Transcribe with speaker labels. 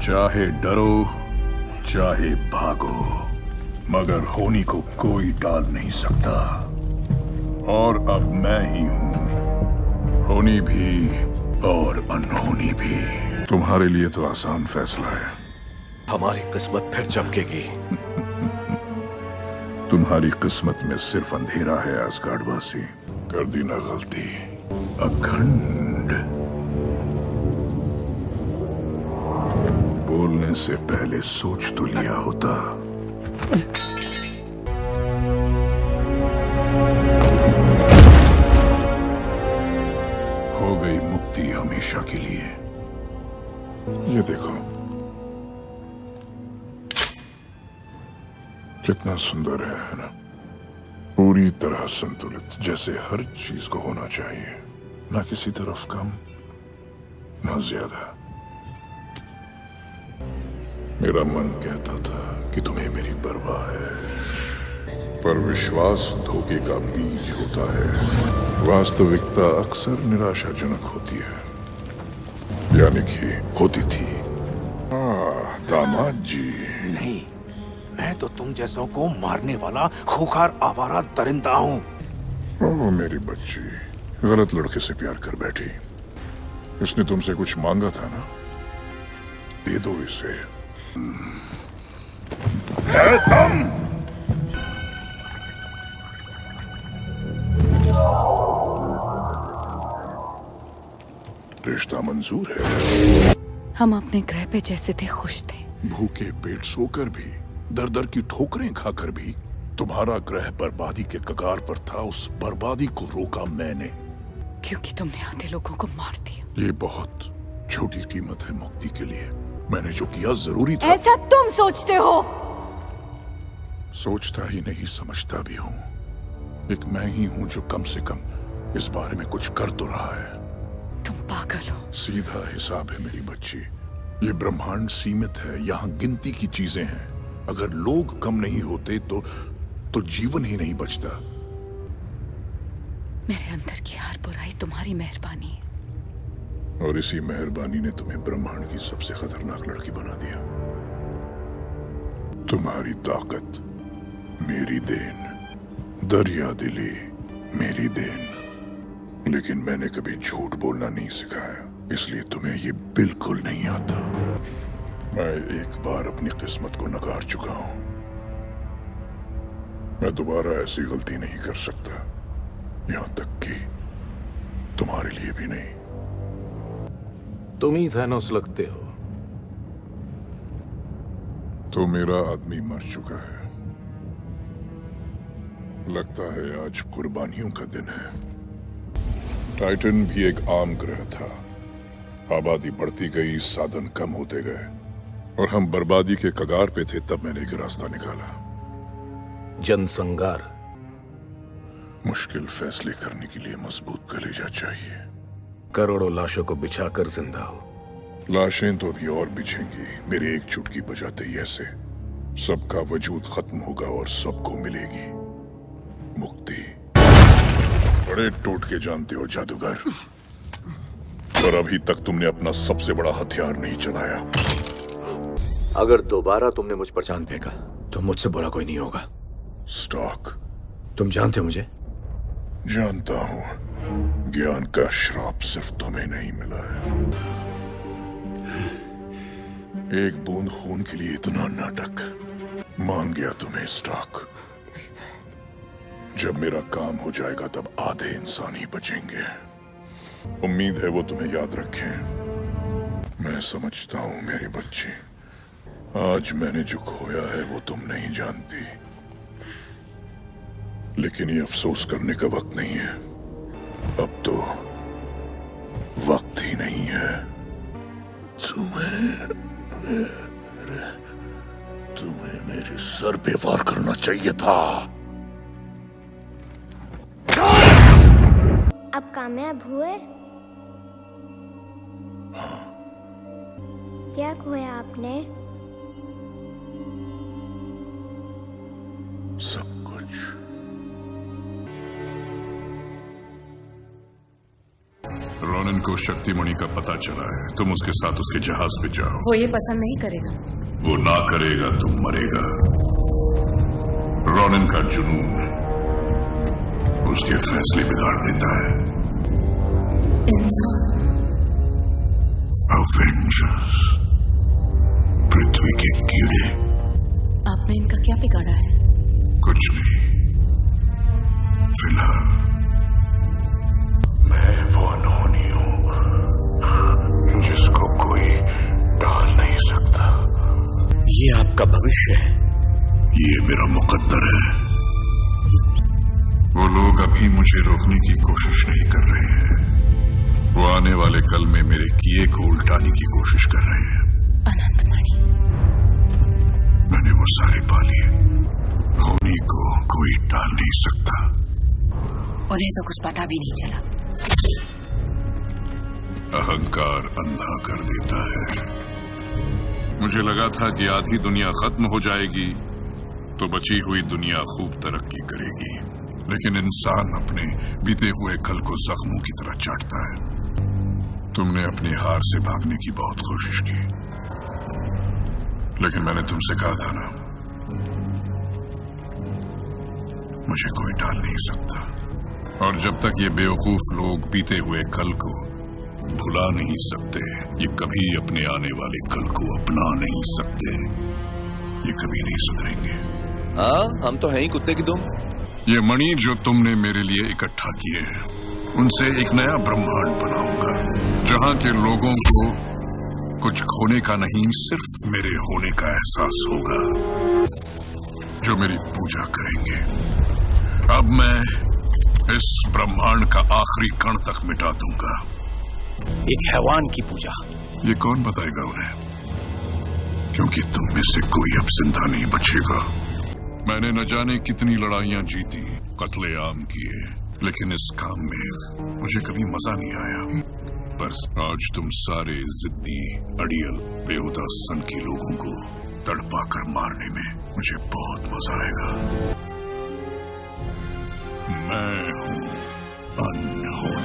Speaker 1: चाहे डरो चाहे भागो, मगर होनी को कोई टाल नहीं सकता। और अब मैं ही हूं, होनी भी और अनहोनी भी। तुम्हारे लिए तो आसान फैसला है।
Speaker 2: हमारी किस्मत फिर चमकेगी।
Speaker 1: तुम्हारी किस्मत में सिर्फ अंधेरा है आसगार्डवासी। कर दी ना गलती अखंड। बोलने से पहले सोच तो लिया होता। हो गई मुक्ति हमेशा के लिए। ये देखो कितना सुंदर है ना? पूरी तरह संतुलित, जैसे हर चीज को होना चाहिए, ना किसी तरफ कम ना ज्यादा। मेरा मन कहता था कि तुम्हें मेरी परवाह है, पर विश्वास धोखे का बीज होता है। वास्तविकता अक्सर निराशाजनक होती है, यानी कि होती थी। दामाद जी।
Speaker 2: नहीं, मैं तो तुम जैसों को मारने वाला खूंखार आवारा दरिंदा हूँ।
Speaker 1: ओह मेरी बच्ची, गलत लड़के से प्यार कर बैठी। इसने तुमसे कुछ मांगा था ना? दे दो इसे। है दम। रिश्ता मंजूर है।
Speaker 3: हम अपने ग्रह पे जैसे थे खुश थे।
Speaker 1: भूखे पेट सोकर भी, दर दर की ठोकरें खाकर भी। तुम्हारा ग्रह बर्बादी के कगार पर था, उस बर्बादी को रोका मैंने।
Speaker 3: क्योंकि तुमने आधे लोगों को मार दिया।
Speaker 1: ये बहुत छोटी कीमत है मुक्ति के लिए। मैंने जो किया जरूरी था।
Speaker 3: ऐसा तुम सोचते हो?
Speaker 1: सोचता ही नहीं, समझता भी हूँ। एक मैं ही हूँ जो कम से कम इस बारे में कुछ कर तो रहा है।
Speaker 3: तुम पागल हो।
Speaker 1: सीधा हिसाब है मेरी बच्ची। ये ब्रह्मांड सीमित है, यहाँ गिनती की चीजें हैं। अगर लोग कम नहीं होते तो जीवन ही नहीं बचता।
Speaker 3: मेरे अंदर की हर बुराई तुम्हारी मेहरबानी है।
Speaker 1: और इसी मेहरबानी ने तुम्हें ब्रह्मांड की सबसे खतरनाक लड़की बना दिया। तुम्हारी ताकत मेरी देन, दरिया दिली मेरी देन। लेकिन मैंने कभी झूठ बोलना नहीं सिखाया, इसलिए तुम्हें ये बिल्कुल नहीं आता। मैं एक बार अपनी किस्मत को नकार चुका हूं। मैं दोबारा ऐसी गलती नहीं कर सकता, यहां तक कि तुम्हारे लिए भी नहीं।
Speaker 2: तुम ही थैनोस लगते हो।
Speaker 1: तो मेरा आदमी मर चुका है। लगता है आज कुर्बानियों का दिन है। टाइटन भी एक आम ग्रह था। आबादी बढ़ती गई, साधन कम होते गए, और हम बर्बादी के कगार पे थे। तब मैंने एक रास्ता निकाला।
Speaker 2: जनसंहार।
Speaker 1: मुश्किल फैसले करने के लिए मजबूत कलेजा चाहिए।
Speaker 2: करोड़ों लाशों को बिछाकर जिंदा हो।
Speaker 1: लाशें तो अभी और बिछेंगी। मेरी एक चुटकी बजाते ही ऐसे सबका वजूद खत्म होगा और सबको मिलेगी मुक्ति। बड़े टोटके जानते हो जादूगर, पर अभी तक तुमने अपना सबसे बड़ा हथियार नहीं चलाया।
Speaker 2: अगर दोबारा तुमने मुझ पर चांद फेंका तो मुझसे बुरा कोई नहीं होगा।
Speaker 1: स्टॉक,
Speaker 2: तुम जानते हो मुझे?
Speaker 1: जानता हूं। ज्ञान का श्राप सिर्फ तुम्हें नहीं मिला है। एक बूंद खून के लिए इतना नाटक। मान गया तुम्हें स्टॉक। जब मेरा काम हो जाएगा तब आधे इंसान ही बचेंगे। उम्मीद है वो तुम्हें याद रखें। मैं समझता हूं मेरी बच्ची, आज मैंने जो खोया है वो तुम नहीं जानती। लेकिन ये अफसोस करने का वक्त नहीं है। अब तो वक्त ही नहीं है। तुम्हें मेरे सर पे वार करना चाहिए था।
Speaker 4: अब कामयाब हुए?
Speaker 1: हाँ।
Speaker 4: क्या खोया आपने?
Speaker 1: सब कुछ। रोनन को शक्तिमणि का पता चला है। तुम उसके साथ उसके जहाज पे जाओ।
Speaker 3: वो ये पसंद नहीं करेगा।
Speaker 1: वो ना करेगा तो मरेगा। रोनन का जुनून उसके फैसले बिगाड़ देता है।
Speaker 3: इंसान
Speaker 1: अवेंजर्स, पृथ्वी के कीड़े।
Speaker 3: आपने इनका क्या बिगाड़ा है?
Speaker 1: कुछ नहीं, फिलहाल मैं वो अनहोनी हूं जिसको कोई टाल नहीं सकता।
Speaker 2: ये आपका भविष्य है।
Speaker 1: ये मेरा मुकद्दर है। वो लोग अभी मुझे रोकने की कोशिश नहीं कर रहे हैं। वो आने वाले कल में मेरे किए को उल्टाने की कोशिश कर रहे हैं।
Speaker 3: अनंतमणि,
Speaker 1: मैंने वो सारे पाले। होनी को कोई टाल नहीं सकता।
Speaker 3: उन्हें तो कुछ पता भी नहीं चला।
Speaker 1: अहंकार अंधा कर देता है। मुझे लगा था कि आधी दुनिया खत्म हो जाएगी तो बची हुई दुनिया खूब तरक्की करेगी, लेकिन इंसान अपने बीते हुए कल को जख्मों की तरह चाटता है। तुमने अपनी हार से भागने की बहुत कोशिश की, लेकिन मैंने तुमसे कहा था ना, मुझे कोई टाल नहीं सकता। और जब तक ये बेवकूफ लोग बीते हुए कल को भुला नहीं सकते, ये कभी अपने आने वाले कल को अपना नहीं सकते। ये कभी नहीं सुधरेंगे।
Speaker 5: हाँ, हम तो हैं ही कुत्ते की दुम।
Speaker 1: ये मणि जो तुमने मेरे लिए इकट्ठा किए हैं, उनसे एक नया ब्रह्मांड बनाऊंगा, जहां के लोगों को कुछ खोने का नहीं, सिर्फ मेरे होने का एहसास होगा, जो मेरी पूजा करेंगे। अब मैं इस ब्रह्मांड का आखिरी कण तक मिटा दूंगा।
Speaker 2: एक हैवान की पूजा।
Speaker 1: ये कौन बताएगा उन्हें? क्योंकि तुम में से कोई अब जिंदा नहीं बचेगा। मैंने न जाने कितनी लड़ाइयां जीती, कत्लेआम किए, लेकिन इस काम में मुझे कभी मजा नहीं आया। पर आज तुम सारे जिद्दी, अड़ियल, बेहुदा सन के लोगों को तड़पा कर मारने में मुझे बहुत मजा आएगा। मैं हूं अनहोनी।